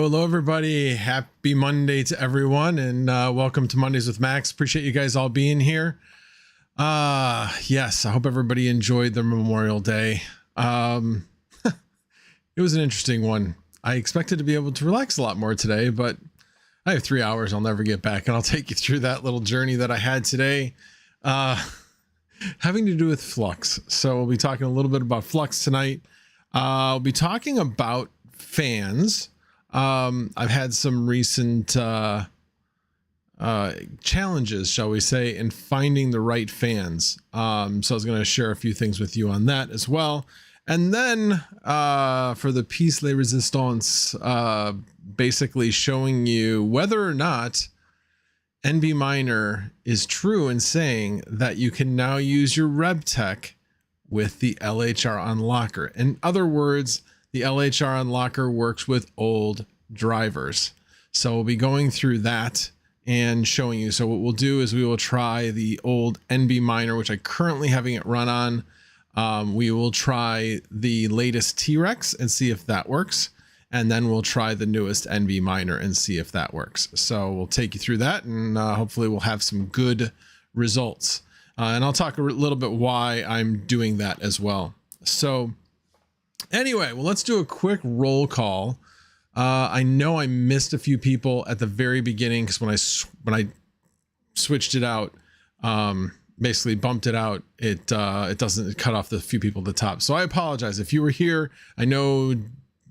Hello, everybody. Happy Monday to everyone, and welcome to Mondays with Max. Appreciate you guys all being here. Yes, I hope everybody enjoyed their Memorial Day. It was an interesting one. I expected to be able to relax a lot more today, but I have 3 hours I'll never get back, and I'll take you through that little journey that I had today, having to do with Flux. So we'll be talking a little bit about Flux tonight. I'll be talking about fans. I've had some recent challenges, shall we say, in finding the right fans. So I was going to share a few things with you on that as well. And then for the piece de resistance, basically showing you whether or not NB Miner is true in saying that you can now use your Rebtec with the LHR Unlocker. In other words, the LHR Unlocker works with old drivers. So we'll be going through that and showing you. So what we'll do is we will try the old NB Miner, which I currently having it run on. We will try the latest T-Rex and see if that works. And then we'll try the newest NB Miner and see if that works. So we'll take you through that, and hopefully we'll have some good results. And I'll talk a little bit why I'm doing that as well. So anyway, well, let's do a quick roll call. I know I missed a few people at the very beginning because when I switched it out, basically bumped it out, it doesn't cut off the few people at the top. So I apologize if you were here. I know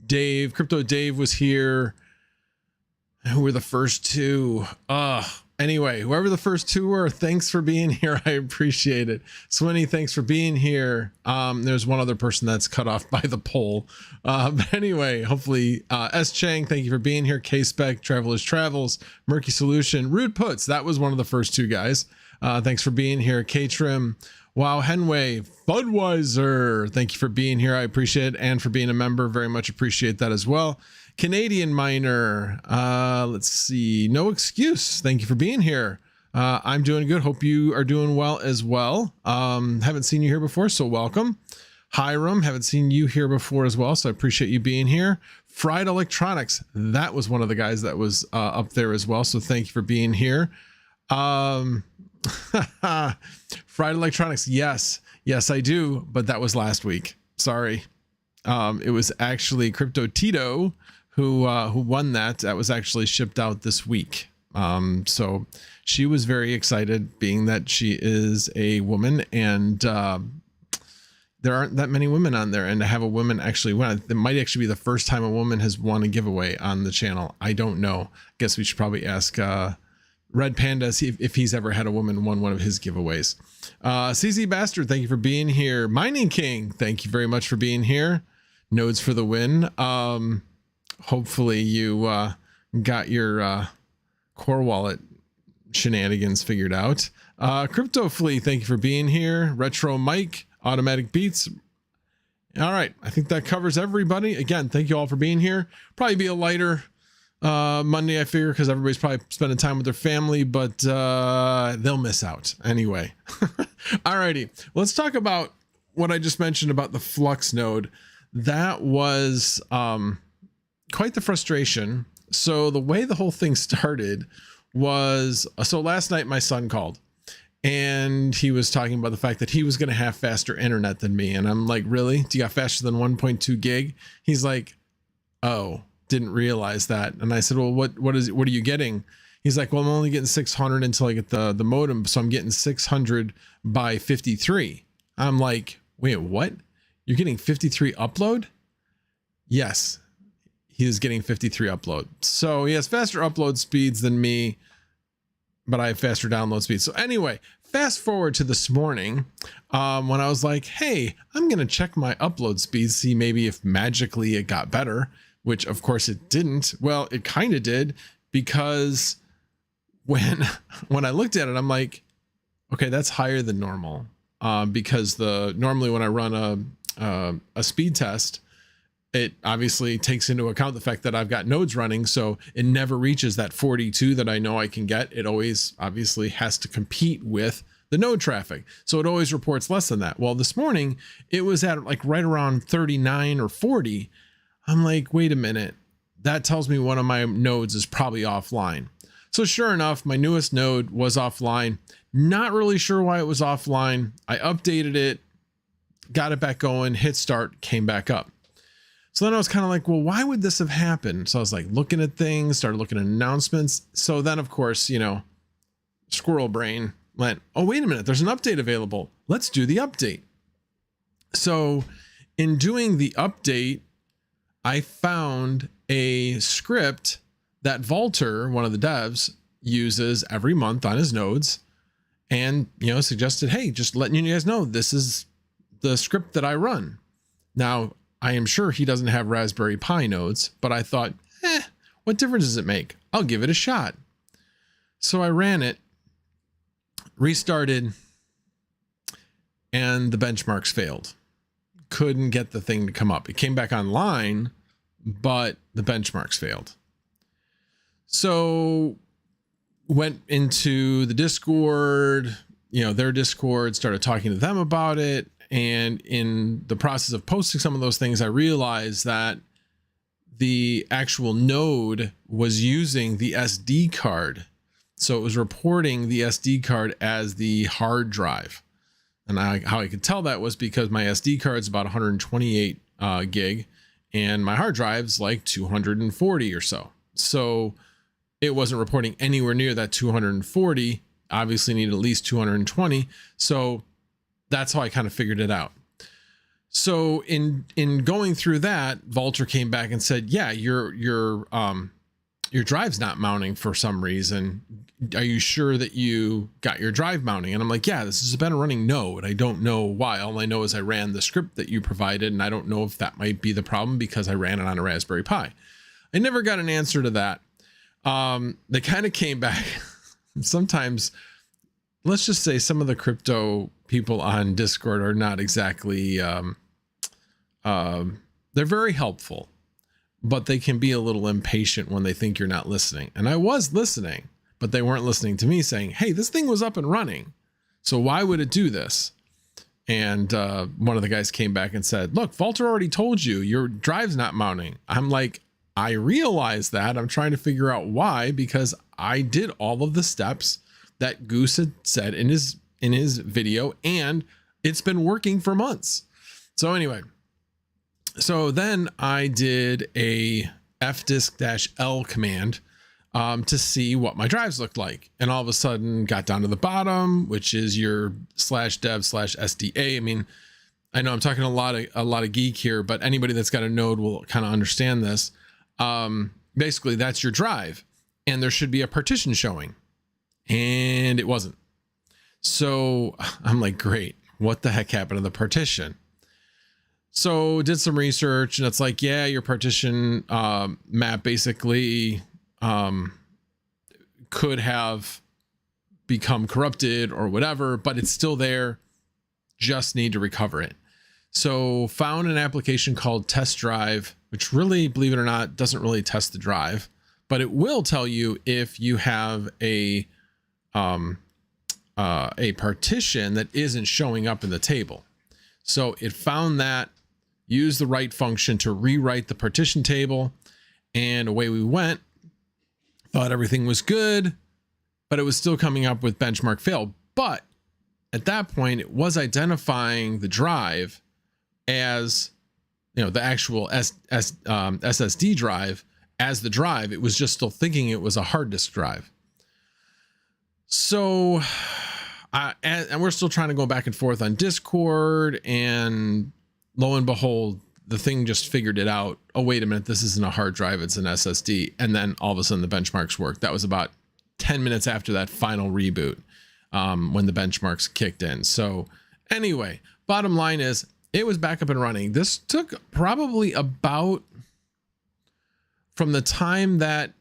Crypto Dave was here. Who were the first two? Anyway, whoever the first two were, thanks for being here. I appreciate it. Swinny, thanks for being here. There's one other person that's cut off by the poll. But anyway, hopefully, S. Chang, thank you for being here. K-Spec, Travelers Travels, Murky Solution, Rude Puts. That was one of the first two guys. Thanks for being here. K-Trim, Wow, Henway, Budweiser, thank you for being here. I appreciate it. And for being a member, very much appreciate that as well. Canadian Miner, let's see, No Excuse, thank you for being here. I'm doing good, hope you are doing well as well. Haven't seen you here before, so welcome. Hiram, haven't seen you here before as well, so I appreciate you being here. Fried Electronics, that was one of the guys that was up there as well, so thank you for being here. Fried Electronics, yes I do, but that was last week, sorry. It was actually Crypto Tito who won that. That was actually shipped out this week. So she was very excited, being that she is a woman, and there aren't that many women on there, and to have a woman actually win, it might actually be the first time a woman has won a giveaway on the channel. I don't know. I guess we should probably ask Red Panda, see if he's ever had a woman won one of his giveaways. CZ Bastard, thank you for being here. Mining King, thank you very much for being here. Nodes for the win. Hopefully you got your core wallet shenanigans figured out. Crypto Flea, thank you for being here. Retro Mike, Automatic Beats. All right, I think that covers everybody. Again, thank you all for being here. Probably be a lighter Monday, I figure, because everybody's probably spending time with their family, but they'll miss out anyway. Alrighty, let's talk about what I just mentioned about the Flux Node. That was quite the frustration. So the way the whole thing started was, so last night my son called and he was talking about the fact that he was going to have faster internet than me. And I'm like, really? Do you got faster than 1.2 gig? He's like, oh, didn't realize that. And I said, well, what are you getting? He's like, well, I'm only getting 600 until I get the modem. So I'm getting 600 by 53. I'm like, wait, what? You're getting 53 upload? Yes, he is getting 53 upload. So he has faster upload speeds than me, but I have faster download speeds. So anyway, fast forward to this morning when I was like, hey, I'm going to check my upload speeds, see maybe if magically it got better, which of course it didn't. Well, it kind of did, because when I looked at it, I'm like, okay, that's higher than normal. Because normally when I run a speed test, it obviously takes into account the fact that I've got nodes running, so it never reaches that 42 that I know I can get. It always obviously has to compete with the node traffic, so it always reports less than that. Well, this morning it was at like right around 39 or 40. I'm like, wait a minute, that tells me one of my nodes is probably offline. So sure enough, my newest node was offline. Not really sure why it was offline. I updated it, got it back going, hit start, came back up. So then I was kind of like, well, why would this have happened? So I was like looking at things, started looking at announcements. So then of course, you know, squirrel brain went, oh, wait a minute, there's an update available. Let's do the update. So in doing the update, I found a script that Valter, one of the devs, uses every month on his nodes, and, you know, suggested, hey, just letting you guys know, this is the script that I run. Now, I am sure he doesn't have Raspberry Pi nodes, but I thought, what difference does it make? I'll give it a shot. So I ran it, restarted, and the benchmarks failed. Couldn't get the thing to come up. It came back online, but the benchmarks failed. So went into the Discord, their Discord, started talking to them about it. And in the process of posting some of those things, I realized that the actual node was using the SD card. So it was reporting the SD card as the hard drive. And how I could tell that was because my SD card is about 128 gig and my hard drive's like 240 or so. So it wasn't reporting anywhere near that 240, obviously needed at least 220. So that's how I kind of figured it out. So in going through that, Vultr came back and said, yeah, your drive's not mounting for some reason. Are you sure that you got your drive mounting? And I'm like, yeah, this has been a running node. I don't know why. All I know is I ran the script that you provided, and I don't know if that might be the problem because I ran it on a Raspberry Pi. I never got an answer to that. They kind of came back. Sometimes, let's just say some of the crypto people on Discord are not exactly, they're very helpful, but they can be a little impatient when they think you're not listening. And I was listening, but they weren't listening to me saying, hey, this thing was up and running, so why would it do this? And one of the guys came back and said, look, Vultr already told you your drive's not mounting. I'm like, I realize that. I'm trying to figure out why, because I did all of the steps that Goose had said in his video, and it's been working for months. So anyway, so then I did a fdisk-l command to see what my drives looked like, and all of a sudden got down to the bottom, which is your /dev/SDA. I mean, I know I'm talking a lot of geek here, but anybody that's got a node will kind of understand this. Basically, that's your drive, and there should be a partition showing, and it wasn't. So I'm like, great, what the heck happened to the partition? So did some research, and it's like, yeah, your partition map basically could have become corrupted or whatever, but it's still there. Just need to recover it. So found an application called Test Drive, which really, believe it or not, doesn't really test the drive, but it will tell you if you have a partition that isn't showing up in the table. So it found that, used the right function to rewrite the partition table, and away we went. Thought everything was good, but it was still coming up with benchmark fail. But at that point, it was identifying the drive as, the actual SSD drive as the drive. It was just still thinking it was a hard disk drive. So, and we're still trying to go back and forth on Discord, and lo and behold, the thing just figured it out. Oh, wait a minute, this isn't a hard drive, it's an SSD. And then all of a sudden the benchmarks worked. That was about 10 minutes after that final reboot, when the benchmarks kicked in. So anyway, bottom line is it was back up and running. This took probably about, from the time that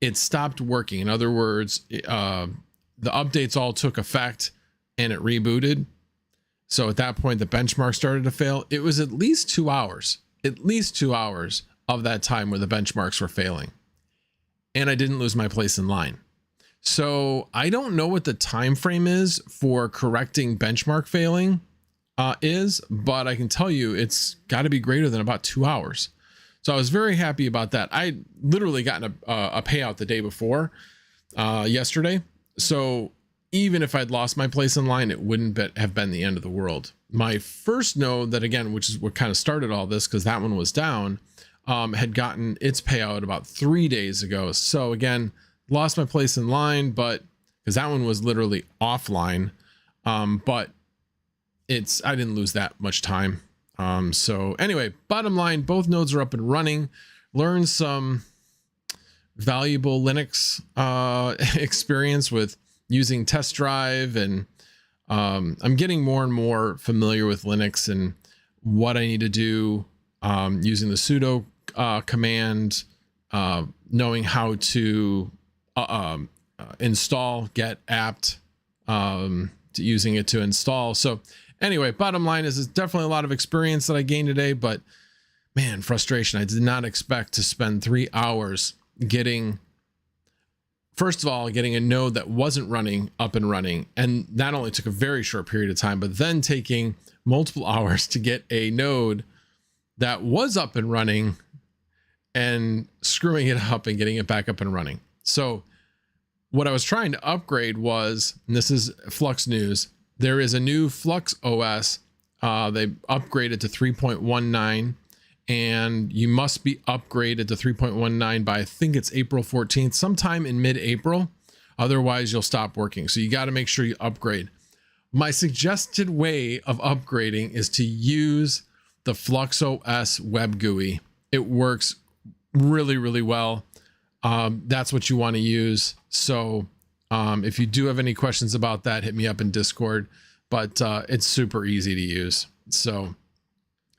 it stopped working, in other words, the updates all took effect and it rebooted. So at that point, the benchmark started to fail. It was at least 2 hours of that time where the benchmarks were failing. And I didn't lose my place in line. So I don't know what the time frame is for correcting benchmark failing is, but I can tell you it's got to be greater than about 2 hours. So I was very happy about that. I literally gotten a payout the day before, yesterday. So even if I'd lost my place in line, it wouldn't have been the end of the world. My first node, that again, which is what kind of started all this, because that one was down, had gotten its payout about 3 days ago. So again, lost my place in line, but because that one was literally offline, but I didn't lose that much time. So anyway, bottom line, both nodes are up and running. Learned some valuable Linux experience with using Test Drive, and I'm getting more and more familiar with Linux and what I need to do, using the sudo command, knowing how to install, get apt, to using it to install. So anyway, bottom line is it's definitely a lot of experience that I gained today, but man, frustration. I did not expect to spend 3 hours getting, first of all, getting a node that wasn't running up and running. And that only took a very short period of time, but then taking multiple hours to get a node that was up and running and screwing it up and getting it back up and running. So what I was trying to upgrade was, and this is Flux news, there is a new Flux OS. They upgraded to 3.19, and you must be upgraded to 3.19 by, I think it's April 14th, sometime in mid-April. Otherwise, you'll stop working. So you got to make sure you upgrade. My suggested way of upgrading is to use the Flux OS web GUI. It works really, really well. That's what you want to use. So if you do have any questions about that, hit me up in Discord, but it's super easy to use. So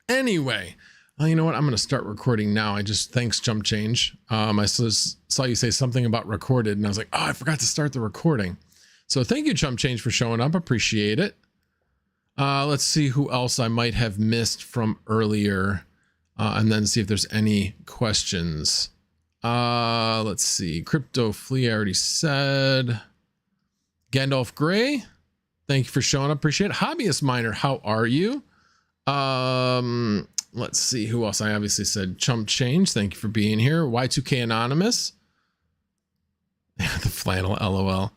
anyway, you know what? I'm going to start recording now. Thanks Jump Change. I saw you say something about recorded, and I was like, oh, I forgot to start the recording. So thank you, Jump Change, for showing up. Appreciate it. Let's see who else I might have missed from earlier, and then see if there's any questions. Let's see. Crypto Flea, I already said. Gandalf Gray, thank you for showing up. Appreciate it. Hobbyist Miner, how are you? Let's see who else. I obviously said Chump Change. Thank you for being here. Y2K Anonymous. The flannel, LOL.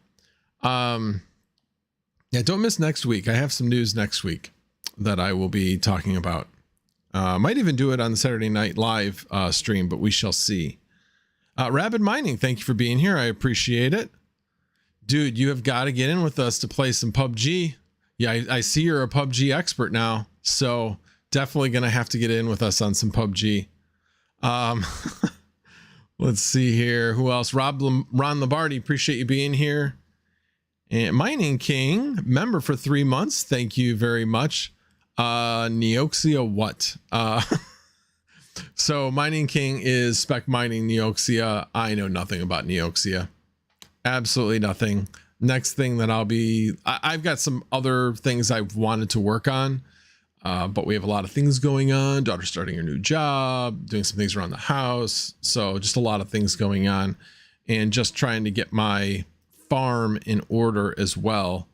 Yeah, don't miss next week. I have some news next week that I will be talking about. Might even do it on the Saturday Night Live stream, but we shall see. Rabid Mining, thank you for being here. I appreciate it. Dude, you have got to get in with us to play some PUBG. Yeah, I see you're a PUBG expert now, so definitely going to have to get in with us on some PUBG. Let's see here. Who else? Ron Lombardi, appreciate you being here. And Mining King, member for 3 months. Thank you very much. Neoxia what? So Mining King is spec mining Neoxia. I know nothing about Neoxia. Absolutely nothing. Next thing that I've got some other things I've wanted to work on, but we have a lot of things going on. Daughter starting her new job, doing some things around the house. So just a lot of things going on, and just trying to get my farm in order as well.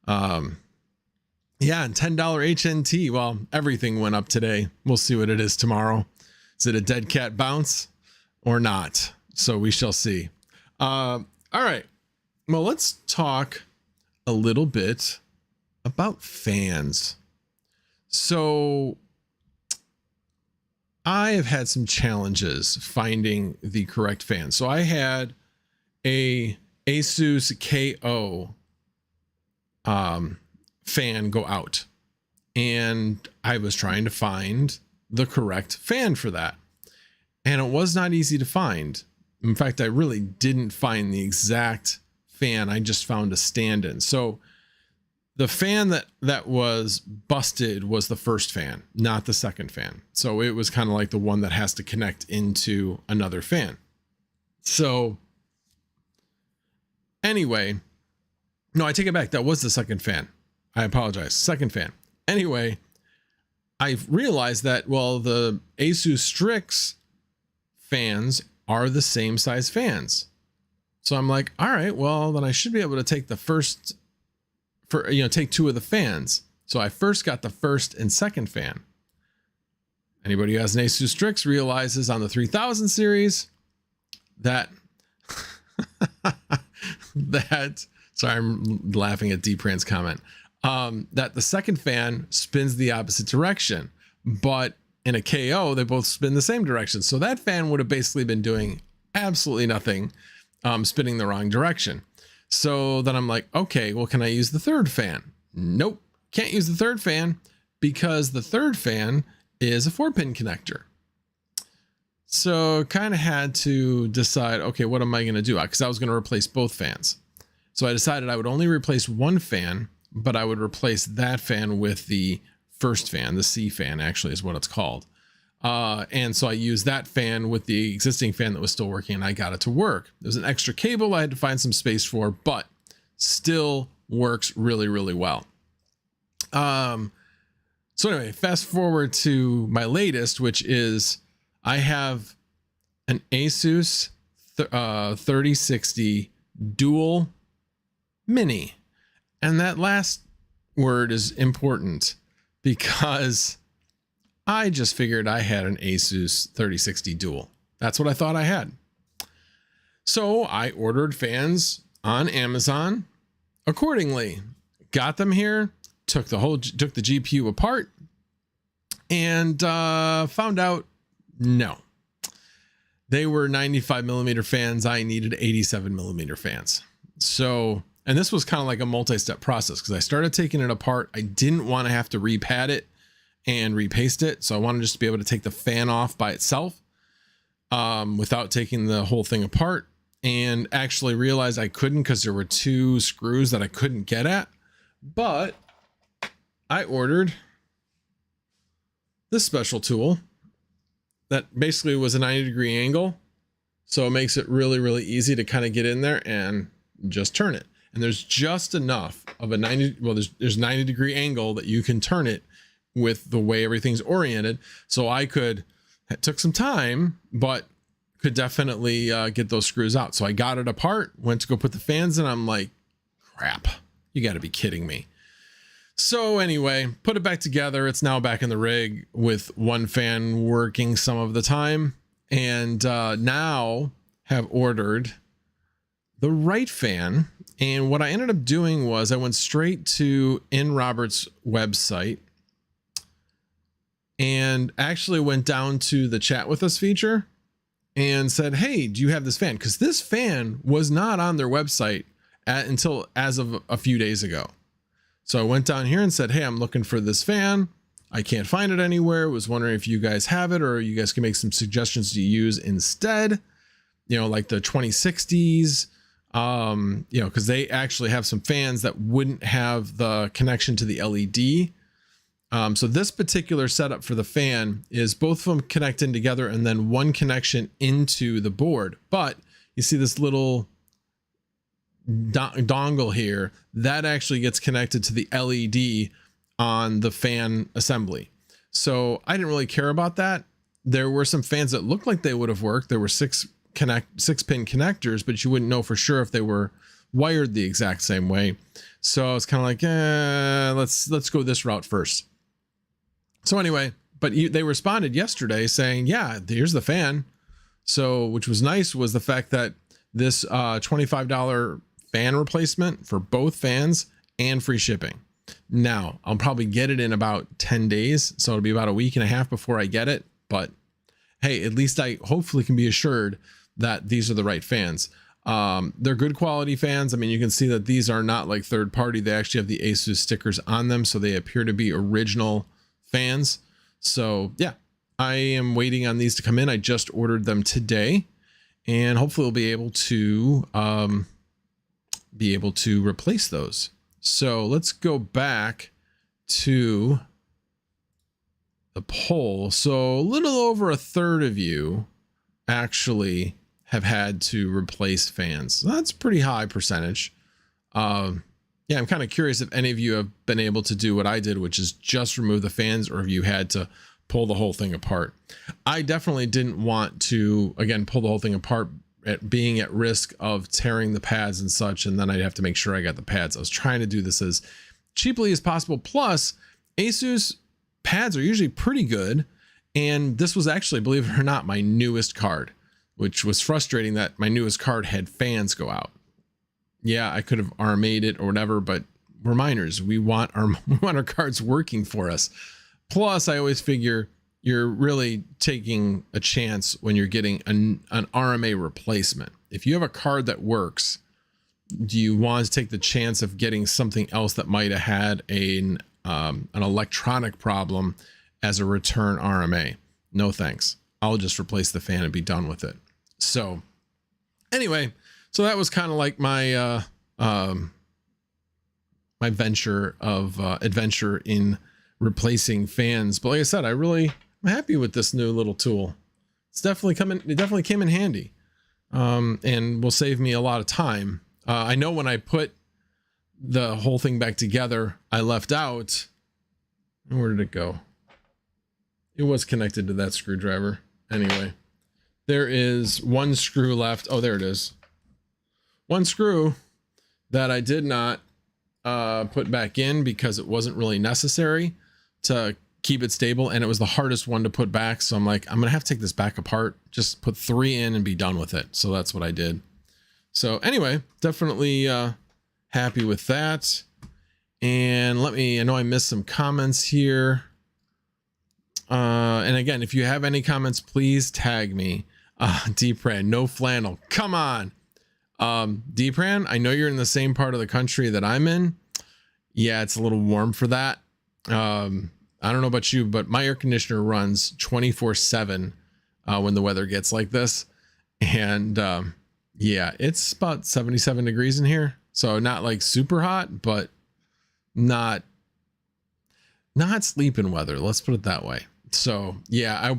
Yeah, and $10 HNT. Well, everything went up today. We'll see what it is tomorrow. Is it a dead cat bounce or not? So we shall see. All right. Well, let's talk a little bit about fans. So I have had some challenges finding the correct fan. So I had a Asus KO fan go out, and I was trying to find the correct fan for that, and it was not easy to find. In fact, I really didn't find the exact fan. I just found a stand-in. So the fan that was busted was the first fan, not the second fan. So it was kind of like the one that has to connect into another fan. So anyway, no, I take it back. That was the second fan. I apologize. Second fan. Anyway, I've realized that, well, the Asus Strix fans are the same size fans. So I'm like, all right, well, then I should be able to take take two of the fans. So I first got the first and second fan. Anybody who has an Asus Strix realizes on the 3000 series that sorry, I'm laughing at Dprant's comment. That the second fan spins the opposite direction, but in a KO, they both spin the same direction. So that fan would have basically been doing absolutely nothing, spinning the wrong direction. So then I'm like, okay, well, can I use the third fan? Nope, can't use the third fan because the third fan is a 4-pin connector. So kind of had to decide, okay, what am I going to do? Because I was going to replace both fans. So I decided I would only replace one fan, but I would replace that fan with the first fan. The C fan actually is what it's called. And so I used that fan with the existing fan that was still working, and I got it to work. There's an extra cable I had to find some space for, but still works really, really well. So anyway, fast forward to my latest, which is I have an Asus 3060 dual mini. And that last word is important because I just figured I had an Asus 3060 dual. That's what I thought I had. So I ordered fans on Amazon accordingly, got them here, took the GPU apart, and found out no, they were 95 millimeter fans. I needed 87 millimeter fans. So, and this was kind of like a multi-step process because I started taking it apart. I didn't want to have to repad it and repaste it. So I wanted just to be able to take the fan off by itself without taking the whole thing apart, and actually realized I couldn't because there were 2 screws that I couldn't get at. But I ordered this special tool that basically was a 90-degree angle. So it makes it really, really easy to kind of get in there and just turn it. And there's just enough of a 90, there's 90-degree angle that you can turn it with the way everything's oriented. So it took some time, but could definitely get those screws out. So I got it apart, went to go put the fans in. I'm like, crap, you got to be kidding me. So anyway, put it back together. It's now back in the rig with one fan working some of the time, and now have ordered the right fan. And what I ended up doing was I went straight to Robert's website and actually went down to the chat with us feature and said, hey, do you have this fan? Because this fan was not on their website until as of a few days ago. So I went down here and said, hey, I'm looking for this fan. I can't find it anywhere. Was wondering if you guys have it, or you guys can make some suggestions to use instead, like the 2060s, because they actually have some fans that wouldn't have the connection to the LED. So this particular setup for the fan is both of them connecting together and then one connection into the board. But you see this little dongle here that actually gets connected to the LED on the fan assembly. So I didn't really care about that. There were some fans that looked like they would have worked. There were 6-pin connectors, but you wouldn't know for sure if they were wired the exact same way. So it's kind of like, let's go this route first. So anyway, but they responded yesterday saying, yeah, here's the fan. So, which was nice, was the fact that this $25 fan replacement for both fans and free shipping. Now I'll probably get it in about 10 days. So it'll be about a week and a half before I get it. But hey, at least I hopefully can be assured that these are the right fans. They're good quality fans. I mean, you can see that these are not like third party. They actually have the Asus stickers on them. So they appear to be original fans. So yeah, I am waiting on these to come in. I just ordered them today, and hopefully we'll be able to replace those. So let's go back to the poll. So a little over a third of you actually have had to replace fans. So that's a pretty high percentage. Yeah, I'm kind of curious if any of you have been able to do what I did, which is just remove the fans, or if you had to pull the whole thing apart. I definitely didn't want to, again, pull the whole thing apart, being at risk of tearing the pads and such, and then I'd have to make sure I got the pads. I was trying to do this as cheaply as possible. Plus, Asus pads are usually pretty good, and this was actually, believe it or not, my newest card, which was frustrating that my newest card had fans go out. Yeah, I could have RMA'd it or whatever, but we're miners. We want our cards working for us. Plus, I always figure you're really taking a chance when you're getting an RMA replacement. If you have a card that works, do you want to take the chance of getting something else that might have had an electronic problem as a return RMA? No thanks. I'll just replace the fan and be done with it. So anyway, so that was kind of like my my adventure in replacing fans. But like I said, I really I'm happy with this new little tool. It's definitely it definitely came in handy. And will save me a lot of time. I know when I put the whole thing back together, I left out, where did it go? It was connected to that screwdriver. Anyway, there is one screw left. Oh, there it is. One screw that I did not put back in because it wasn't really necessary to keep it stable, and it was the hardest one to put back. So I'm like, I'm gonna have to take this back apart, just put 3 in and be done with it. So that's what I did. So anyway, definitely happy with that. And I know I missed some comments here. And again, if you have any comments, please tag me. Dpran, no flannel, come on. Dpran, I know you're in the same part of the country that I'm in. Yeah, it's a little warm for that. I don't know about you, but my air conditioner runs 24/7 when the weather gets like this. And yeah, it's about 77 degrees in here. So not like super hot, but not sleeping weather. Let's put it that way. So yeah,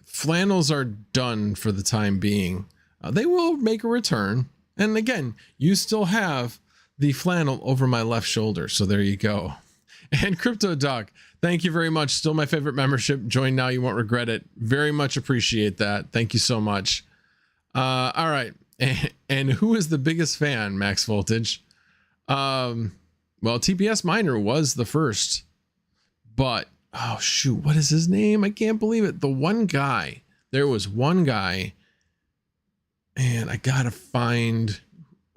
flannels are done for the time being. They will make a return. And again, you still have the flannel over my left shoulder. So there you go. And Crypto Doc, thank you very much. Still my favorite membership. Join now, you won't regret it. Very much appreciate that. Thank you so much. All right. And who is the biggest fan, Max Voltage? Well, TPS Miner was the first, but oh shoot, what is his name? I can't believe it. The one guy, there was one guy, and I gotta find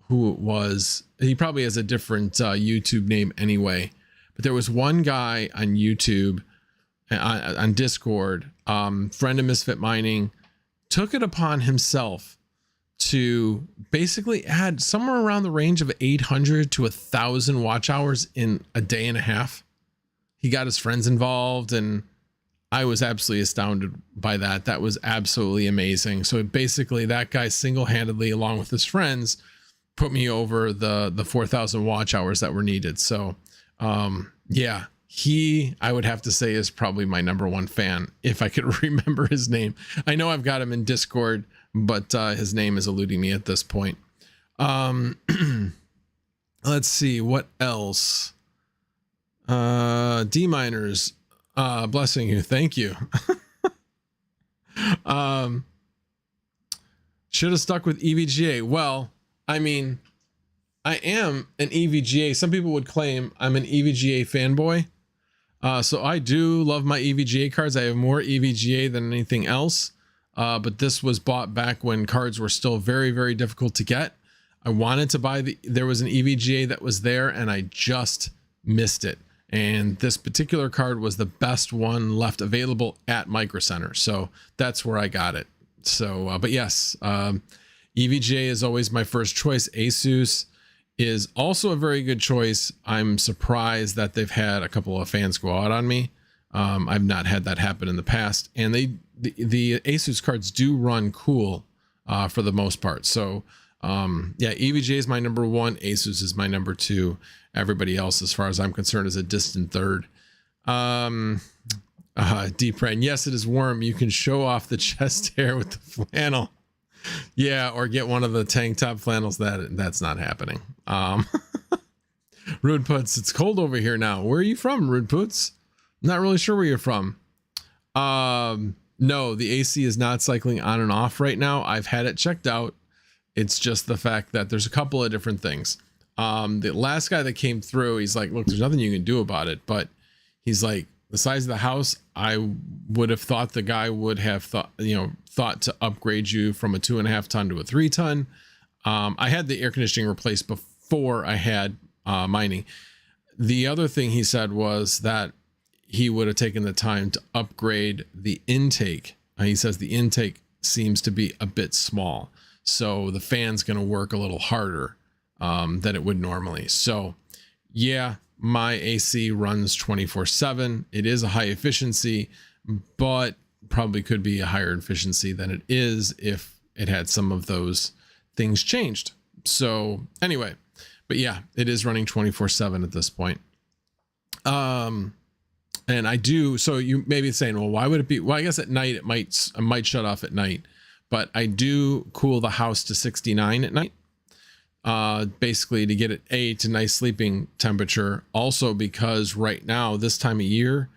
who it was. He probably has a different YouTube name anyway. But there was one guy on YouTube, on Discord, friend of Misfit Mining, took it upon himself to basically add somewhere around the range of 800 to 1,000 watch hours in a day and a half. He got his friends involved, and I was absolutely astounded by that. That was absolutely amazing. So basically, that guy single-handedly, along with his friends, put me over the 4,000 watch hours that were needed. So yeah, I would have to say is probably my #1 fan, if I could remember his name. I know I've got him in Discord, but his name is eluding me at this point. Let's see what else. D Miners, blessing you, thank you. Should have stuck with EVGA. Well, I mean, I am an EVGA. Some people would claim I'm an EVGA fanboy. So I do love my EVGA cards. I have more EVGA than anything else. But this was bought back when cards were still very, very difficult to get. I wanted to buy there was an EVGA that was there, and I just missed it. And this particular card was the best one left available at Micro Center. So that's where I got it. So, but yes, EVGA is always my first choice. Asus is also a very good choice. I'm surprised that they've had a couple of fans go out on me. I've not had that happen in the past, and the Asus cards do run cool for the most part. So yeah, EVGA is my #1. Asus is my #2. Everybody else, as far as I'm concerned, is a distant third. Dpran, yes, it is warm. You can show off the chest hair with the flannel. Yeah, or get one of the tank top flannels. That's not happening. Rude Puts, it's cold over here now. Where are you from, Rude Puts? Not really sure where you're from. No, the AC is not cycling on and off right now. I've had it checked out. It's just the fact that there's a couple of different things. The last guy that came through, he's like, look, there's nothing you can do about it. But he's like, the size of the house, I would have thought the guy would have thought to upgrade you from a 2.5 ton to a 3 ton. I had the air conditioning replaced before I had mining. The other thing he said was that he would have taken the time to upgrade the intake. He says the intake seems to be a bit small, so the fan's going to work a little harder than it would normally. So yeah, my AC runs 24/7. It is a high efficiency, but probably could be a higher efficiency than it is if it had some of those things changed. So anyway, but yeah, it is running 24/7 at this point. And I do. So you may be saying, well, why would it be? Well, I guess at night I might shut off at night, but I do cool the house to 69 at night. Basically to get it to nice sleeping temperature. Also because right now, this time of year,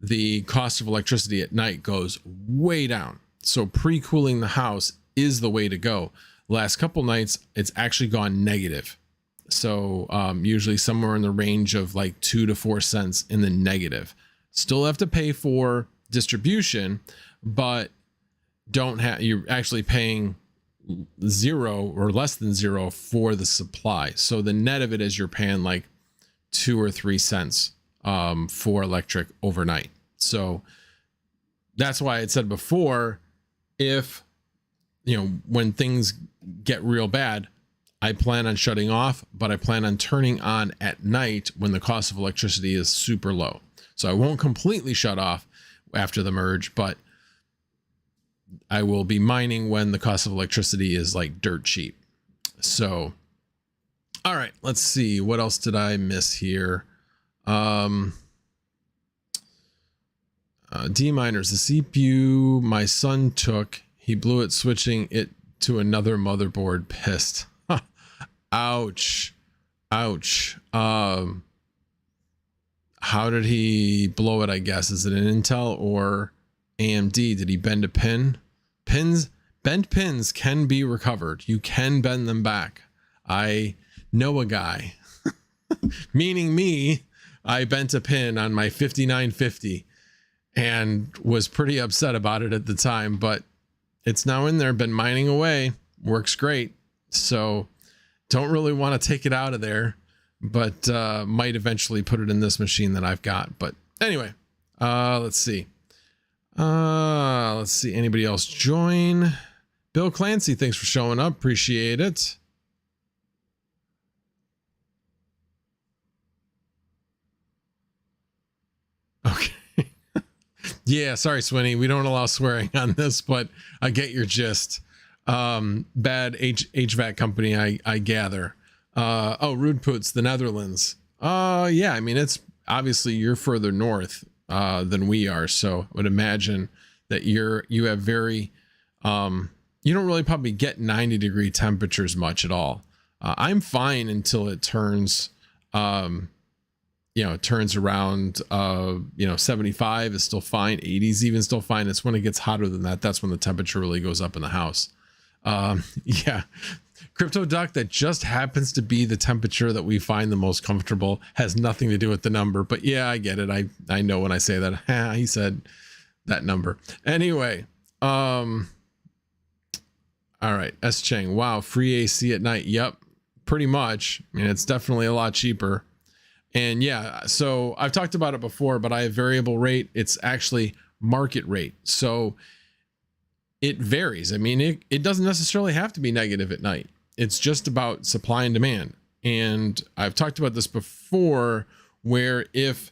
the cost of electricity at night goes way down. So pre-cooling the house is the way to go. Last couple nights, it's actually gone negative. So usually somewhere in the range of like 2 to 4 cents in the negative. Still have to pay for distribution, but you're actually paying 0 or less than 0 for the supply. So the net of it is you're paying like 2 or 3 cents for electric overnight. So that's why I said before, if when things get real bad, I plan on shutting off, but I plan on turning on at night when the cost of electricity is super low. So I won't completely shut off after the merge, but I will be mining when the cost of electricity is like dirt cheap. So, all right, let's see. What else did I miss here? D miners, the CPU my son took, he blew it switching it to another motherboard. Pissed. Ouch. Ouch. How did he blow it? I guess, is it an Intel or AMD? Did he bend a pin? Bent pins can be recovered. You can bend them back. I know a guy, meaning me. I bent a pin on my 5950 and was pretty upset about it at the time, but it's now in there, been mining away, works great. So don't really want to take it out of there, but might eventually put it in this machine that I've got. But anyway, let's see. Let's see. Anybody else join? Bill Clancy, thanks for showing up. Appreciate it. Okay. Yeah, sorry, Swinny. We don't allow swearing on this, but I get your gist. Bad HVAC company, I gather. Oh, Rude Poots, the Netherlands. Yeah, I mean, it's obviously you're further north than we are, so I would imagine that you have very you don't really probably get 90-degree temperatures much at all. I'm fine until it turns it turns around 75 is still fine, 80s even still fine. It's when it gets hotter than that, that's when the temperature really goes up in the house. Yeah, Crypto Duck, that just happens to be the temperature that we find the most comfortable, has nothing to do with the number, but yeah, I get it. I know when I say that. He said that number anyway. All right, S Chang, wow, free AC at night. Yep, pretty much. I mean, it's definitely a lot cheaper. And yeah, so I've talked about it before, but I have variable rate. It's actually market rate, so it varies. I mean, it doesn't necessarily have to be negative at night. It's just about supply and demand. And I've talked about this before, where if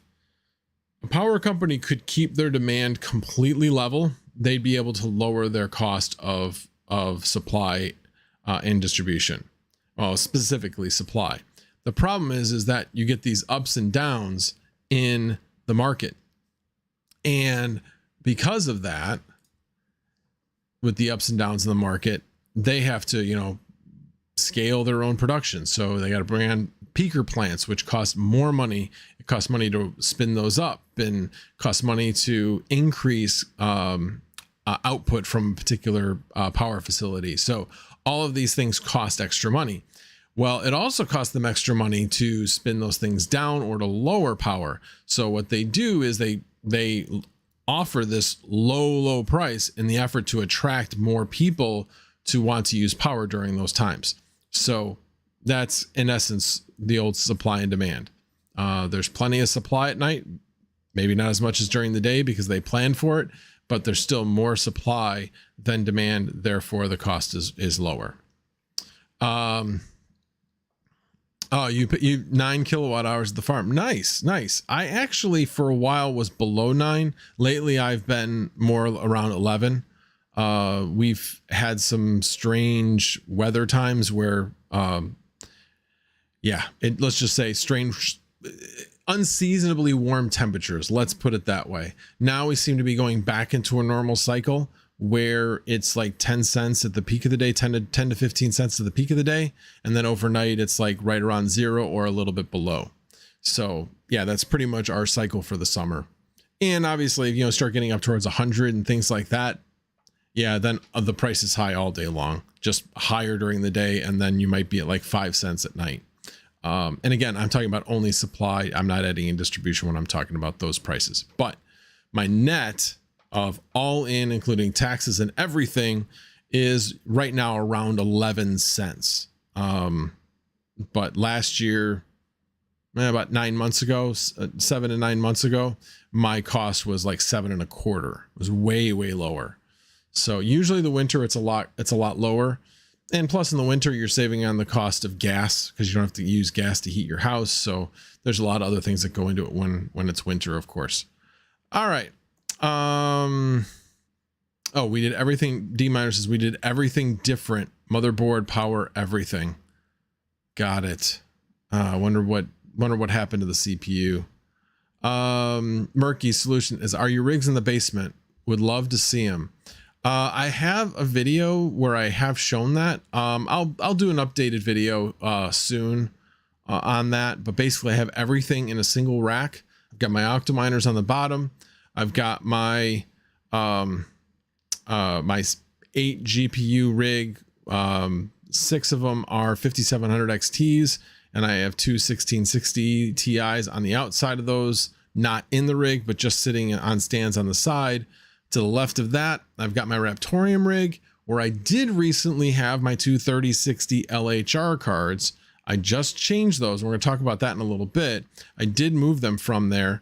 a power company could keep their demand completely level, they'd be able to lower their cost of supply and distribution. Well, specifically supply. The problem is that you get these ups and downs in the market. And because of that, with the ups and downs in the market, they have to, scale their own production. So they got to bring on peaker plants, which cost more money. It costs money to spin those up, and costs money to increase output from a particular power facility. So all of these things cost extra money. Well, it also costs them extra money to spin those things down or to lower power. So what they do is they offer this low price in the effort to attract more people to want to use power during those times. So that's in essence the old supply and demand. There's plenty of supply at night, maybe not as much as during the day because they plan for it, but there's still more supply than demand. Therefore, the cost is lower. Oh, you 9 kilowatt hours at the farm. Nice. I actually for a while was below 9. Lately, I've been more around 11. We've had some strange weather times where, let's just say strange. unseasonably warm temperatures. Let's put it that way. Now we seem to be going back into a normal cycle where it's like 10 cents at the peak of the day, 10 to 15 cents at the peak of the day. And then overnight, it's like right around 0 or a little bit below. So yeah, that's pretty much our cycle for the summer. And obviously, if start getting up towards 100 and things like that, yeah, then the price is high all day long, just higher during the day. And then you might be at like 5 cents at night. And again, I'm talking about only supply. I'm not adding in distribution when I'm talking about those prices, but my net of all in, including taxes and everything, is right now around 11 cents. But last year, about 9 months ago, 7 to 9 months ago, my cost was like 7.25. It was way lower. So usually the winter, it's a lot lower. And plus in the winter, you're saving on the cost of gas because you don't have to use gas to heat your house. So there's a lot of other things that go into it when it's winter, of course. All right. Oh, we did everything. D-Miner says we did everything different. Motherboard, power, everything. Got it. Wonder what happened to the CPU. Murky solution is, are your rigs in the basement? Would love to see them. I have a video where I have shown that. I'll do an updated video soon on that, but basically I have everything in a single rack. I've got my Octominers on the bottom. I've got my my 8 GPU rig. 6 of them are 5700 XTs, and I have 2 1660 Ti's on the outside of those, not in the rig, but just sitting on stands on the side. To the left of that, I've got my Raptorium rig, where I did recently have my 2 3060 LHR cards. I just changed those. We're going to talk about that in a little bit. I did move them from there.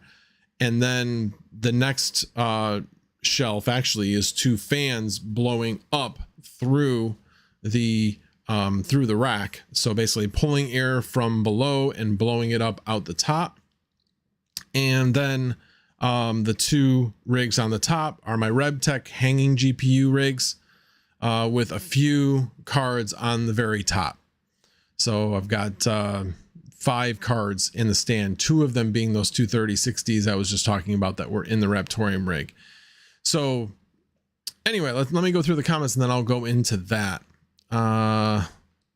And then the next shelf actually is 2 fans blowing up through the rack. So basically pulling air from below and blowing it up out the top. And then the 2 rigs on the top are my Rebtec hanging GPU rigs with a few cards on the very top. So I've got 5 cards in the stand, 2 of them being those 2 3060s I was just talking about that were in the Raptorium rig. So anyway, let me go through the comments and then I'll go into that.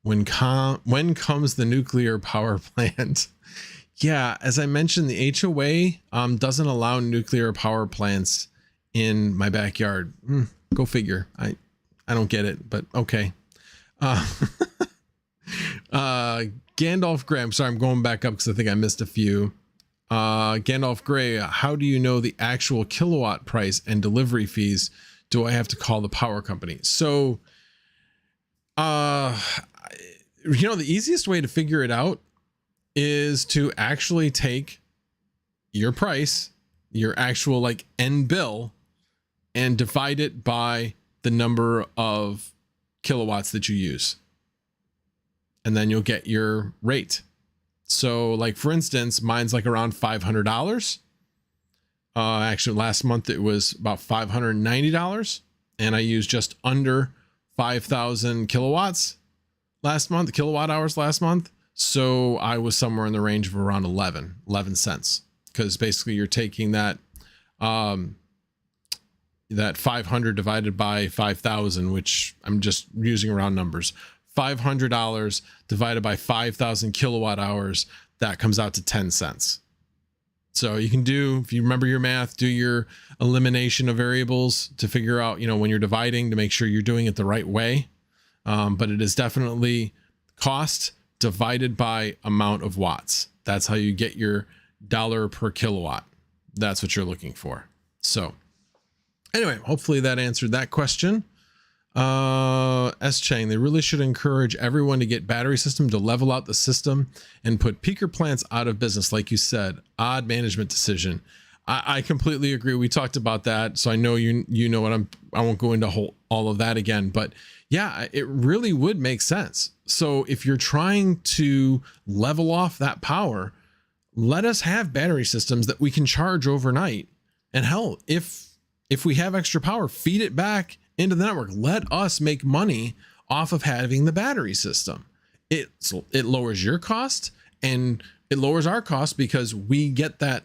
When comes the nuclear power plant? Yeah, as I mentioned, the HOA doesn't allow nuclear power plants in my backyard. Go figure. I don't get it, but okay. Gandalf Gray, I'm sorry, I'm going back up because I think I missed a few. Gandalf Gray, how do you know the actual kilowatt price and delivery fees? Do I have to call the power company? So, the easiest way to figure it out is to actually take your price, your actual like end bill, and divide it by the number of kilowatts that you use. And then you'll get your rate. So like, for instance, mine's like around $500. Actually last month it was about $590, and I used just under 5,000 kilowatts last month, kilowatt hours last month. So I was somewhere in the range of around 11 cents, because basically you're taking that, that 500 divided by 5,000, which I'm just using round numbers. $500 divided by 5,000 kilowatt hours, that comes out to 10 cents. So you can do, if you remember your math, do your elimination of variables to figure out, when you're dividing, to make sure you're doing it the right way. But it is definitely cost divided by amount of watts. That's how you get your dollar per kilowatt. That's what you're looking for. So anyway, hopefully that answered that question. S Chang, they really should encourage everyone to get battery system to level out the system and put peaker plants out of business. Like you said, odd management decision. I completely agree. We talked about that. So I know you know what I won't go into all of that again, but yeah, it really would make sense. So if you're trying to level off that power, let us have battery systems that we can charge overnight. And hell, if we have extra power, feed it back into the network. Let us make money off of having the battery system. It lowers your cost, and it lowers our cost because we get that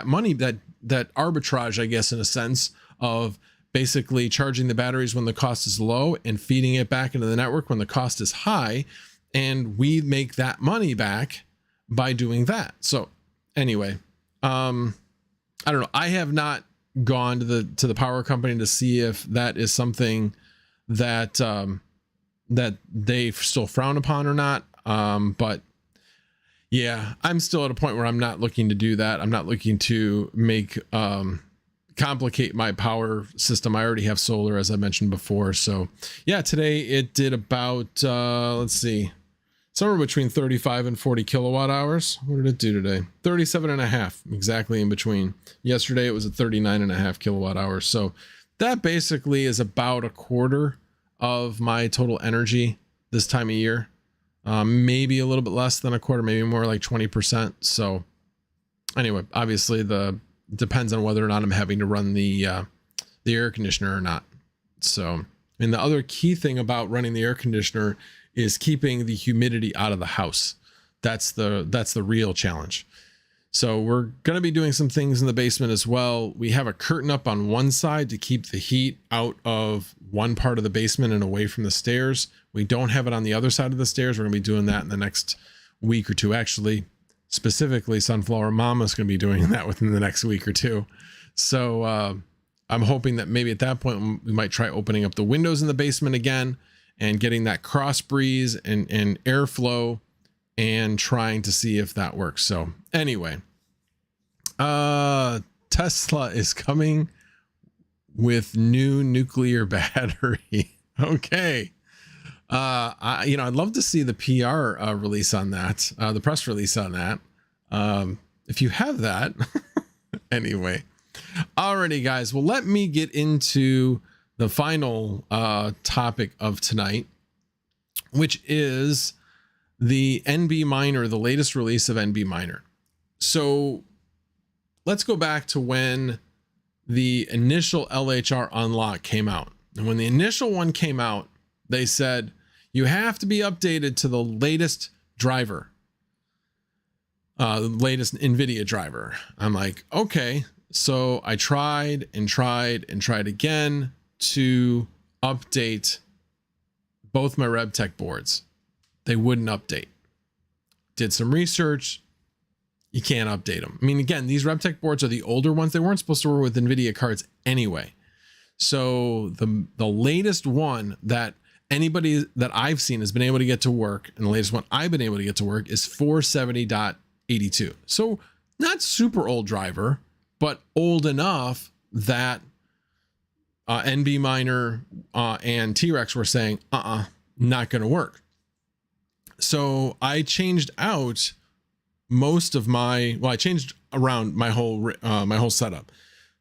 money, that arbitrage, I guess, in a sense of basically charging the batteries when the cost is low and feeding it back into the network when the cost is high. And we make that money back by doing that. So anyway, I don't know. I have not gone to the power company to see if that is something that that they still frown upon or not. But yeah, I'm still at a point where I'm not looking to do that. I'm not looking to make complicate my power system. I already have solar, as I mentioned before. So yeah, today it did about let's see, somewhere between 35 and 40 kilowatt hours. What did it do today? 37 and a half, exactly in between. Yesterday it was at 39 and a half kilowatt hours. So that basically is about a quarter of my total energy this time of year. Maybe a little bit less than a quarter, maybe more like 20%. So anyway, obviously depends on whether or not I'm having to run the air conditioner or not. So, and the other key thing about running the air conditioner is keeping the humidity out of the house. That's the real challenge. So we're going to be doing some things in the basement as well. We have a curtain up on one side to keep the heat out of one part of the basement and away from the stairs. We don't have it on the other side of the stairs. We're going to be doing that in the next week or two. Actually, specifically, Sunflower Mama's going to be doing that within the next week or two. So I'm hoping that maybe at that point we might try opening up the windows in the basement again and getting that cross breeze and airflow and trying to see if that works. So anyway, Tesla is coming with new nuclear battery. Okay. I'd love to see the PR release on that, the press release on that. If you have that. Anyway. Alrighty, guys. Well, let me get into the final topic of tonight, which is the NB Miner, the latest release of NB Miner. So let's go back to when the initial LHR Unlock came out. And when the initial one came out, they said, you have to be updated to the latest driver, the latest NVIDIA driver. I'm like, okay. So I tried again to update both my Rebtec boards. They wouldn't update. Did some research. You can't update them. I mean, again, these Rebtec boards are the older ones. They weren't supposed to work with NVIDIA cards anyway. So the latest one that anybody that I've seen has been able to get to work, and the latest one I've been able to get to work is 470.82. So not super old driver, but old enough that NB Miner and T-Rex were saying, not going to work. So I changed out most of I changed around my whole setup.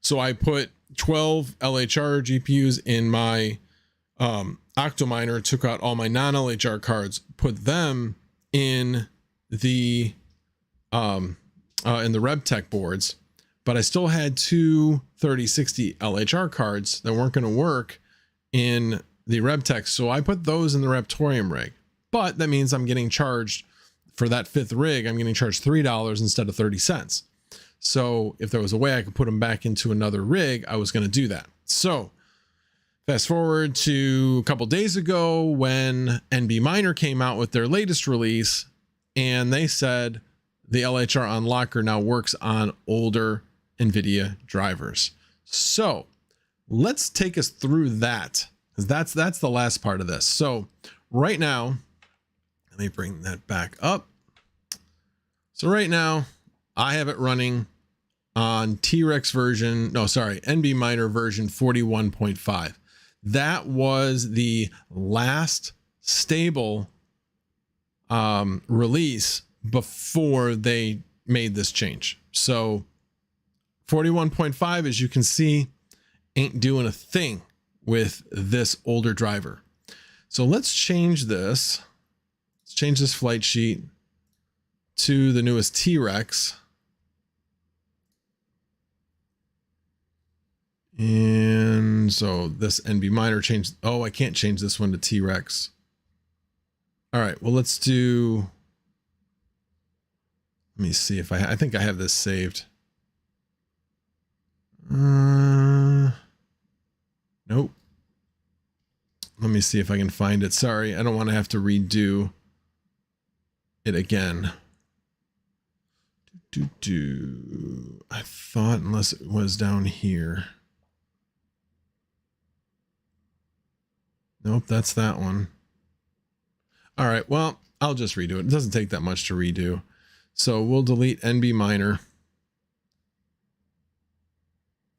So I put 12 LHR GPUs in my Octominer, took out all my non-LHR cards, put them in the Rebtec boards, but I still had two 3060 LHR cards that weren't going to work in the Rebtec. So I put those in the Reptorium rig, but that means I'm getting charged for that fifth rig. I'm getting charged $3 instead of 30 cents. So if there was a way I could put them back into another rig, I was going to do that. So fast forward to a couple days ago when NB Miner came out with their latest release, and they said the LHR Unlocker now works on older NVIDIA drivers. So let's take us through that, because that's the last part of this. So right now, let me bring that back up. So right now I have it running on NB Miner version 41.5. That was the last stable release before they made this change. So 41.5, as you can see, ain't doing a thing with this older driver. So let's change this. Let's change this flight sheet to the newest T-Rex. And so this NB Miner changed. Oh, I can't change this one to T-Rex. All right, well, let Let me see if I think I have this saved. Nope. Let me see if I can find it. Sorry, I don't want to have to redo it again. I thought unless it was down here. Nope, that's that one. All right, well, I'll just redo it. It doesn't take that much to redo. So we'll delete NB Miner.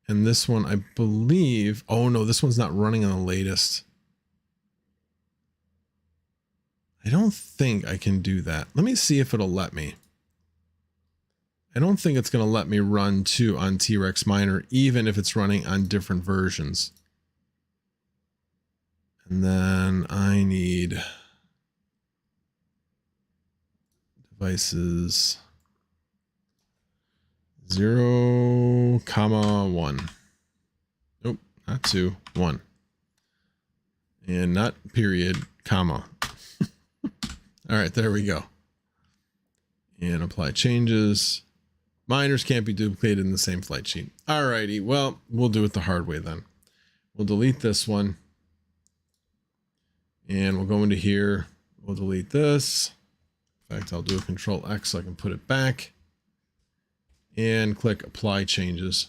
And this one, I believe, oh no, this one's not running on the latest. I don't think I can do that. Let me see if it'll let me. I don't think it's going to let me run 2 on T-Rex Miner, even if it's running on different versions. And then I need devices 0,1. Nope, not 2, 1. And not period, comma. All right, there we go. And apply changes. Miners can't be duplicated in the same flight sheet. All righty, well, we'll do it the hard way then. We'll delete this one. And we'll go into here. We'll delete this. In fact, I'll do a Control X so I can put it back. And click Apply Changes.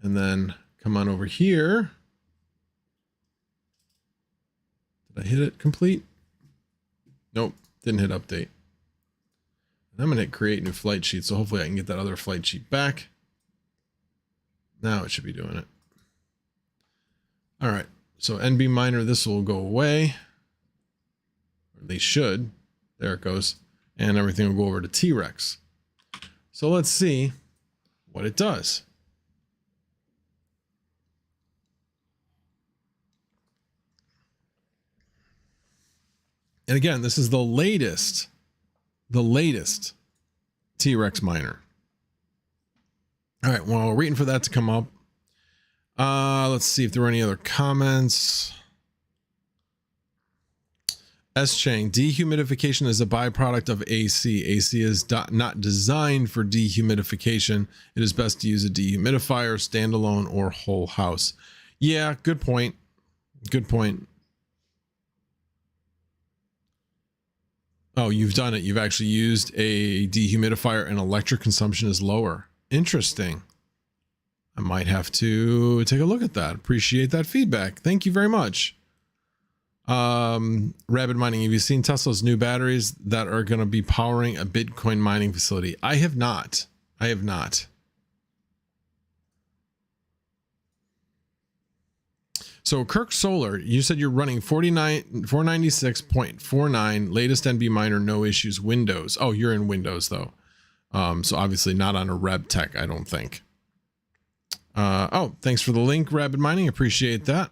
And then come on over here. Did I hit it complete? Nope, didn't hit update. And I'm going to hit create new flight sheet, so hopefully I can get that other flight sheet back. Now it should be doing it. All right, so NB Miner, this will go away. Or they should. There it goes. And everything will go over to T-Rex. So let's see what it does. And again, this is the latest T-Rex miner. All right, well, we're waiting for that to come up. Let's see if there are any other comments. S. Chang, dehumidification is a byproduct of AC. AC is not designed for dehumidification. It is best to use a dehumidifier, standalone or whole house. Yeah, good point. Good point. Oh, you've done it. You've actually used a dehumidifier and electric consumption is lower. Interesting. I might have to take a look at that. Appreciate that feedback. Thank you very much. Rabbit Mining, have you seen Tesla's new batteries that are going to be powering a Bitcoin mining facility? I have not. I have not. So Kirk Solar, you said you're running 496.49 latest NB miner, no issues, Windows. Oh, you're in Windows though. So obviously not on a Rebtec, I don't think. Oh, thanks for the link, Rabbit Mining. Appreciate that.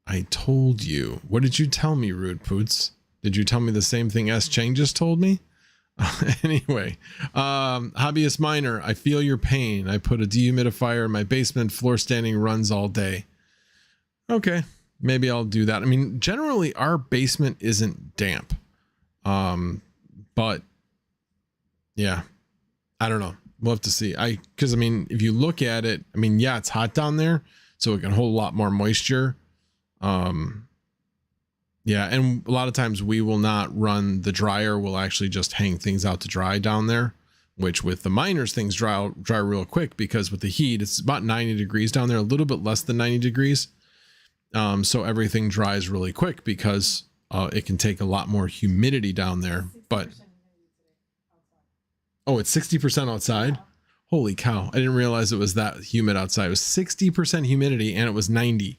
I told you. What did you tell me, Rude Poots? Did you tell me the same thing S. Chang just told me? Anyway, hobbyist miner, I feel your pain. I put a dehumidifier in my basement, floor standing runs all day. Okay, maybe I'll do that. I mean, generally our basement isn't damp. But yeah, I don't know. We'll have to see. Because I mean, if you look at it, I mean, yeah, it's hot down there, so it can hold a lot more moisture. Yeah, and a lot of times we will not run the dryer. We'll actually just hang things out to dry down there, which with the miners, things dry real quick because with the heat, it's about 90 degrees down there, a little bit less than 90 degrees. So everything dries really quick because it can take a lot more humidity down there. But oh, it's 60% outside. Holy cow. I didn't realize it was that humid outside. It was 60% humidity and it was 90.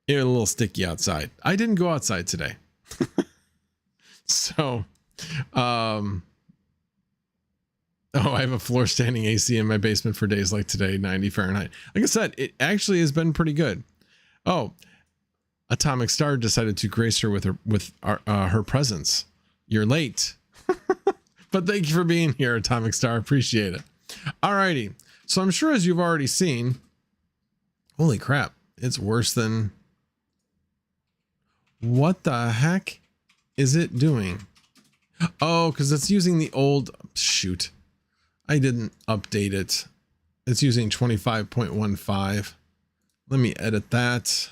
It was a little sticky outside. I didn't go outside today. So, oh, I have a floor standing AC in my basement for days like today, 90 Fahrenheit. Like I said, it actually has been pretty good. Oh, Atomic Star decided to grace her with her presence. You're late, but thank you for being here, Atomic Star. Appreciate it. All righty. So I'm sure as you've already seen, holy crap, it's worse than... What the heck? is it doing? Oh, because it's using the old, shoot. I didn't update it. It's using 25.15. Let me edit that.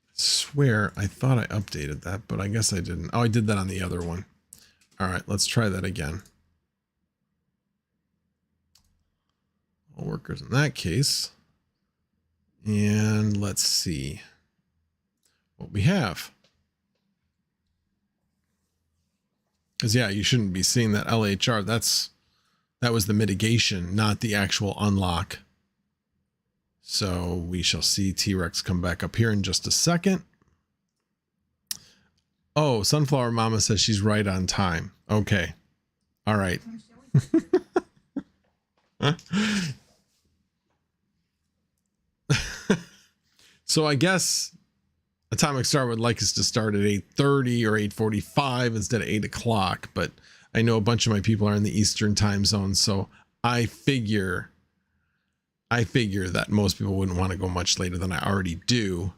I swear I thought I updated that, but I guess I didn't. Oh, I did that on the other one. All right, let's try that again. All workers in that case. And let's see what we have. Because yeah, you shouldn't be seeing that LHR. That was the mitigation, not the actual unlock. So we shall see T-Rex come back up here in just a second. Oh, Sunflower Mama says she's right on time. Okay. All right. So I guess Atomic Star would like us to start at 8:30 or 8:45 instead of 8 o'clock, but I know a bunch of my people are in the Eastern time zone, so I figure that most people wouldn't want to go much later than I already do.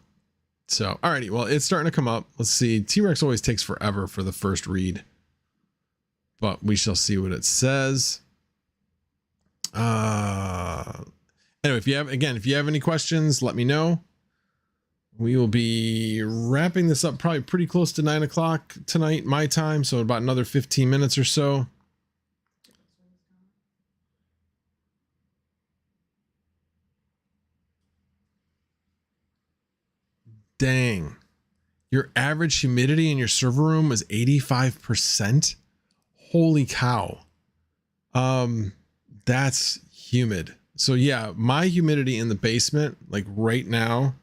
So, alrighty, well, it's starting to come up. Let's see. T-Rex always takes forever for the first read, but we shall see what it says. Anyway, if you have any questions, let me know. We will be wrapping this up probably pretty close to 9 o'clock tonight, my time. So about another 15 minutes or so. Dang. Your average humidity in your server room was 85%. Holy cow. That's humid. So yeah, my humidity in the basement, like right now,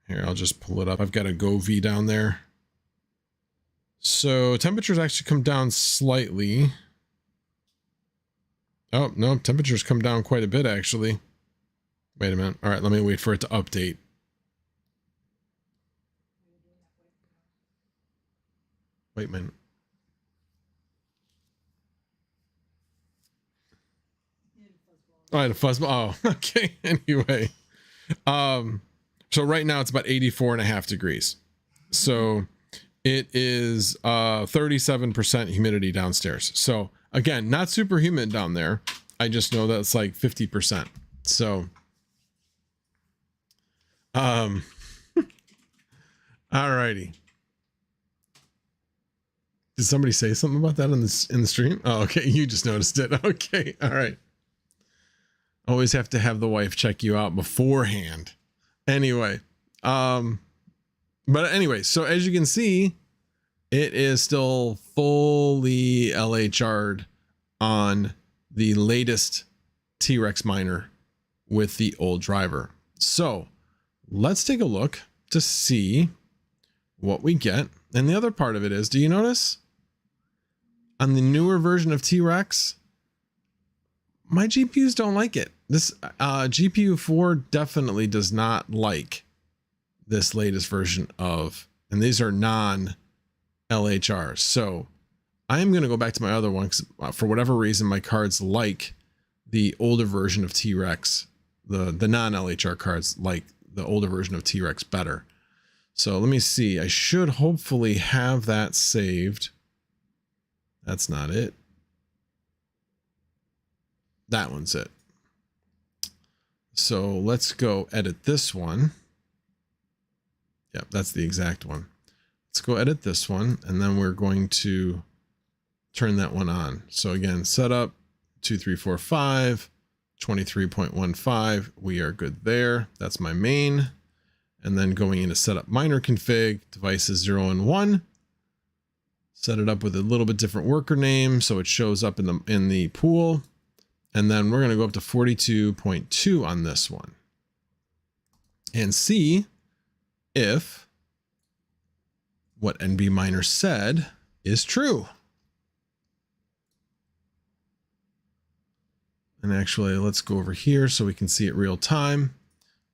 here, I'll just pull it up. I've got a Govee down there. So temperatures actually come down slightly. Oh, no, temperatures come down quite a bit, actually. Wait a minute. All right, let me wait for it to update. Wait a minute. Oh, I had a fuzzball. Oh, okay. Anyway. So right now it's about 84.5 degrees. So it is 37% humidity downstairs. So again, not super humid down there. I just know that it's like 50%. So alrighty. Did somebody say something about that in the stream? Oh, okay. You just noticed it. Okay. All right. Always have to have the wife check you out beforehand. Anyway, but anyway, so as you can see, it is still fully LHR'd on the latest T-Rex miner with the old driver. So let's take a look to see what we get. And the other part of it is, do you notice on the newer version of T-Rex, my GPUs don't like it. This GPU 4 definitely does not like this latest version of, and these are non-LHRs. So I am going to go back to my other one because for whatever reason, my cards like the older version of T-Rex. The non-LHR cards like the older version of T-Rex better. So let me see. I should hopefully have that saved. That's not it. That one's it. So let's go edit this one. Yep, that's the exact one. Let's go edit this one, and then we're going to turn that one on. So again, setup 2345, 23.15. We are good there. That's my main. And then going into setup miner config, devices 0 and 1. Set it up with a little bit different worker name so it shows up in the pool. And then we're going to go up to 42.2 on this one and see if what NB Miner said is true. And actually, let's go over here so we can see it real time.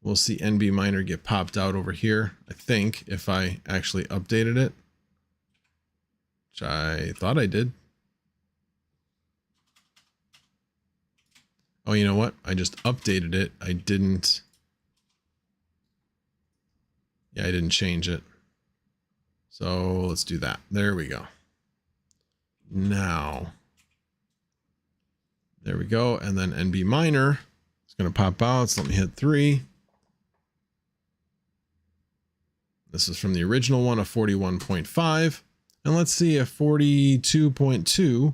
We'll see NB Miner get popped out over here, I think, if I actually updated it, which I thought I did. Oh, you know what? I just updated it. I didn't. Yeah, I didn't change it. So let's do that. There we go. Now, there we go. And then NB Miner is going to pop out. So let me hit 3. This is from the original one of 41.5. And let's see if 42.2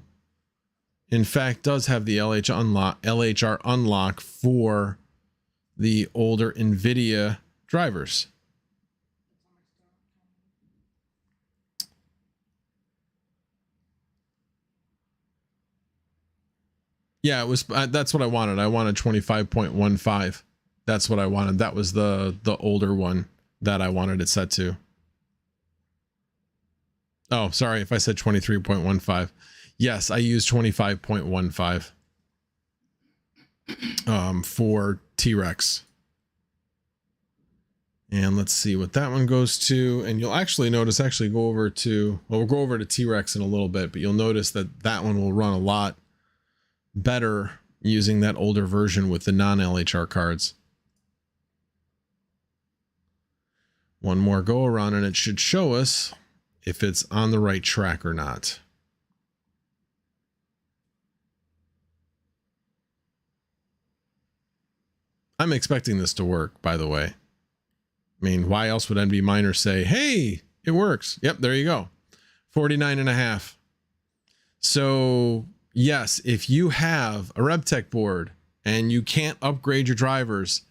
in fact does have the LHR unlock for the older NVIDIA drivers. Yeah, it was, that's what I wanted. I wanted 25.15. That's what I wanted. That was the older one that I wanted it set to. Oh, sorry if I said 23.15. Yes, I used 25.15 for T-Rex. And let's see what that one goes to. And you'll actually notice, go over to, well, we'll go over to T-Rex in a little bit, but you'll notice that that one will run a lot better using that older version with the non-LHR cards. One more go around and it should show us if it's on the right track or not. I'm expecting this to work, by the way. I mean, why else would NB Miner say, hey, it works? Yep, there you go. 49.5. So yes, if you have a Rebtec board and you can't upgrade your drivers,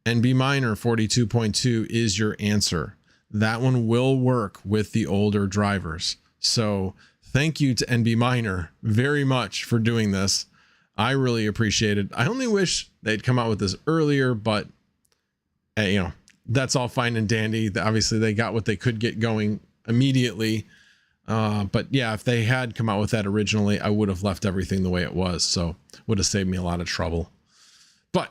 NB Miner 42.2 is your answer. That one will work with the older drivers. So thank you to NB Miner very much for doing this. I really appreciate it. I only wish they'd come out with this earlier, but you know, that's all fine and dandy. Obviously they got what they could get going immediately. But yeah, if they had come out with that originally, I would have left everything the way it was. So would have saved me a lot of trouble, but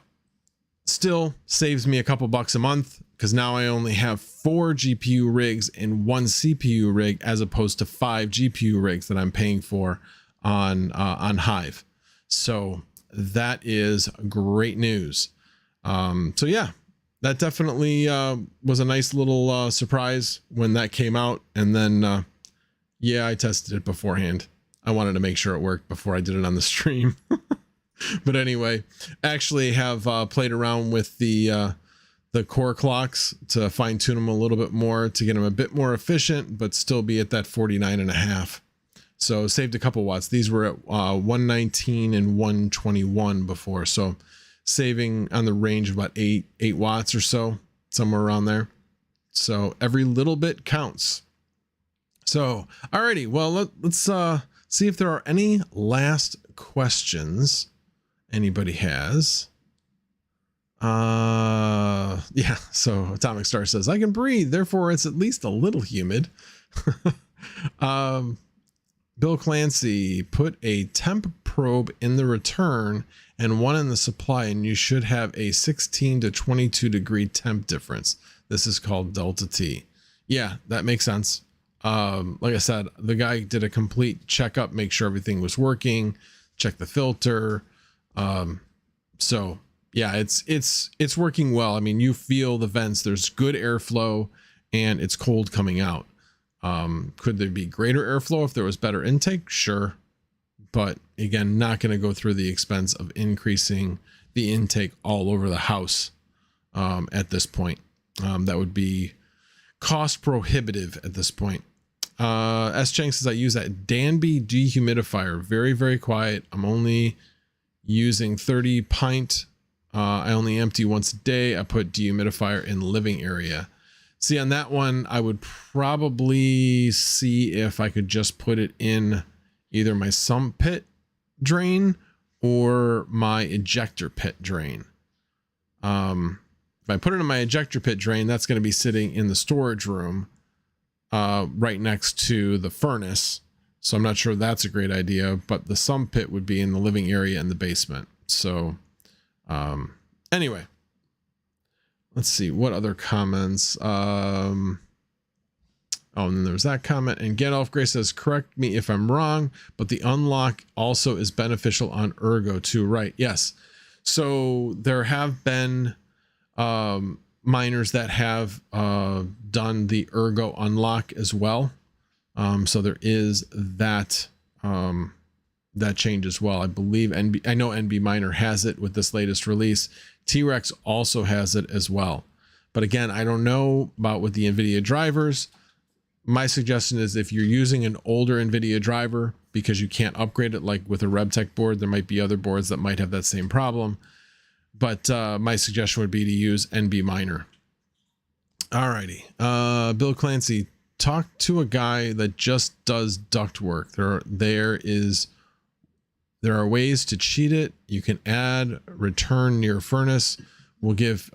still saves me a couple bucks a month, because now I only have 4 GPU rigs and 1 CPU rig, as opposed to 5 GPU rigs that I'm paying for on Hive. So that is great news. So yeah, that definitely was a nice little surprise when that came out. And then yeah, I tested it beforehand. I wanted to make sure it worked before I did it on the stream. But anyway, actually have played around with the core clocks to fine tune them a little bit more, to get them a bit more efficient, but still be at that 49.5. So saved a couple watts. These were at 119 and 121 before. So saving on the range of about 8 watts or so, somewhere around there. So every little bit counts. So, alrighty, well, let's see if there are any last questions anybody has. Yeah, so Atomic Star says, I can breathe, therefore it's at least a little humid. Bill Clancy, put a temp probe in the return and one in the supply, and you should have a 16 to 22 degree temp difference. This is called Delta T. Yeah, that makes sense. Like I said, the guy did a complete checkup, make sure everything was working, check the filter. So yeah, it's working well. I mean, you feel the vents, there's good airflow and it's cold coming out. Could there be greater airflow if there was better intake? Sure. But again, not going to go through the expense of increasing the intake all over the house at this point. That would be cost prohibitive at this point. S. Chang says, I use that Danby dehumidifier. Very, very quiet. I'm only using 30 pint. I only empty once a day. I put dehumidifier in the living area. See, on that one, I would probably see if I could just put it in either my sump pit drain or my ejector pit drain. If I put it in my ejector pit drain, that's going to be sitting in the storage room right next to the furnace. So I'm not sure that's a great idea, but the sump pit would be in the living area in the basement. So anyway, let's see what other comments. Oh, and then there's that comment. And Gandalf Gray says, correct me if I'm wrong, but the unlock also is beneficial on Ergo too, right? Yes. So there have been miners that have done the Ergo unlock as well. So there is that that change as well. I believe I know NB Miner has it with this latest release. T-Rex also has it as well. But again, I don't know about with the NVIDIA drivers. My suggestion is if you're using an older NVIDIA driver because you can't upgrade it, like with a Rebtec board, there might be other boards that might have that same problem. But my suggestion would be to use NB Miner. Alrighty, Bill Clancy, talk to a guy that just does duct work. There are ways to cheat it. You can add return near furnace. Will give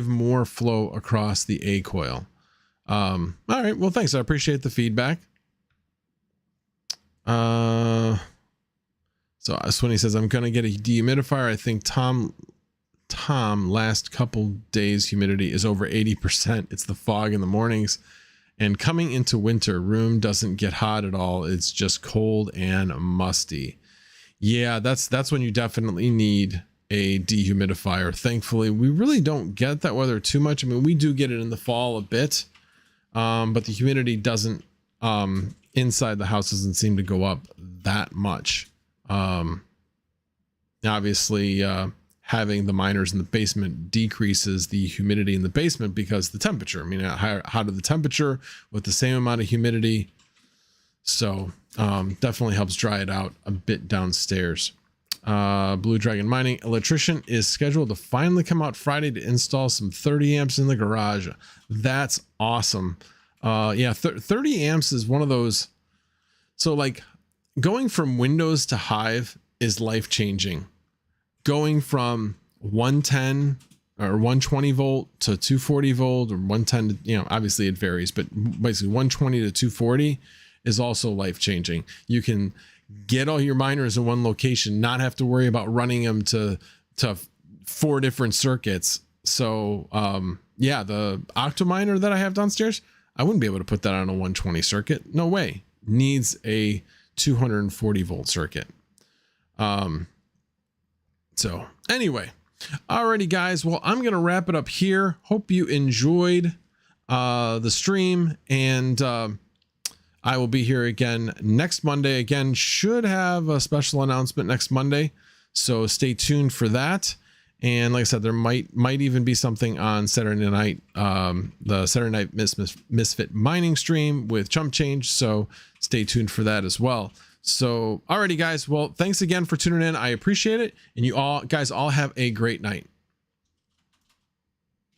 more flow across the A coil. All right. Well, thanks. I appreciate the feedback. So Swinny says, I'm going to get a dehumidifier. I think Tom last couple days humidity is over 80%. It's the fog in the mornings. And coming into winter, room doesn't get hot at all. It's just cold and musty. Yeah, that's when you definitely need a dehumidifier. Thankfully, we really don't get that weather too much. I mean, we do get it in the fall a bit, but the humidity doesn't, inside the house doesn't seem to go up that much. Obviously, having the miners in the basement decreases the humidity in the basement because the temperature, I mean, how did the temperature with the same amount of humidity? So definitely helps dry it out a bit downstairs. Blue Dragon Mining electrician is scheduled to finally come out Friday to install some 30 amps in the garage. That's awesome. Yeah, 30 amps is one of those. So like going from Windows to Hive is life-changing. Going from 110 or 120 volt to 240 volt or 110 to, you know, obviously it varies, but basically 120 to 240 is also life-changing. You can get all your miners in one location, not have to worry about running them to 4 different circuits. So yeah, the Octominer that I have downstairs, I wouldn't be able to put that on a 120 circuit. No way. Needs a 240 volt circuit. So anyway, alrighty guys, well, I'm going to wrap it up here. Hope you enjoyed the stream, and I will be here again next Monday. Again, should have a special announcement next Monday, so stay tuned for that. And like I said, there might even be something on Saturday night, the Saturday Night Misfit Mining stream with Chump Change, so stay tuned for that as well. So alrighty guys, well, thanks again for tuning in. I appreciate it, and you all guys all have a great night.